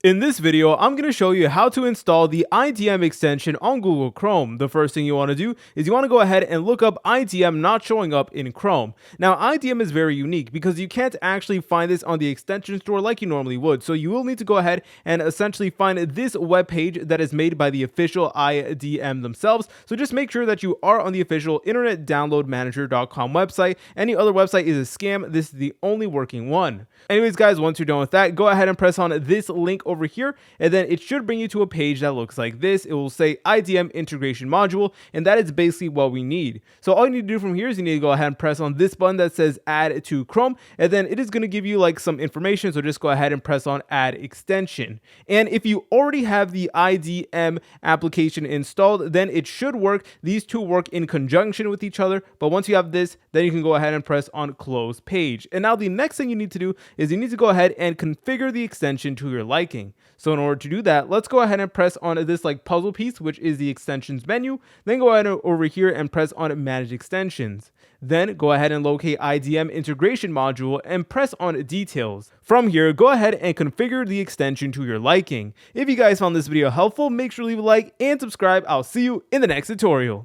In this video, I'm going to show you how to install the IDM extension on Google Chrome. The first thing you want to do is you want to go ahead and look up IDM not showing up in Chrome. Now, IDM is very unique because you can't actually find this on the extension store like you normally would. So you will need to go ahead and essentially find this web page that is made by the official IDM themselves. So just make sure that you are on the official internetdownloadmanager.com website. Any other website is a scam. This is the only working one. Anyways, guys, once you're done with that, go ahead and press on this link over here, and then it should bring you to a page that looks like this. It will say IDM integration module, and that is basically what we need. So all you need to do from here is you need to go ahead and press on this button that says add to Chrome, and then it is going to give you like some information. So just go ahead and press on add extension. And if you already have the IDM application installed, then it should work. These two work in conjunction with each other, but once you have this, then you can go ahead and press on close page. And now the next thing you need to do is you need to go ahead and configure the extension to your liking. So in order to do that, let's go ahead and press on this like puzzle piece, which is the extensions menu. Then go ahead and over here and press on manage extensions. Then go ahead and locate IDM integration module and press on details. From here, go ahead and configure the extension to your liking. If you guys found this video helpful, make sure to leave a like and subscribe. I'll see you in the next tutorial.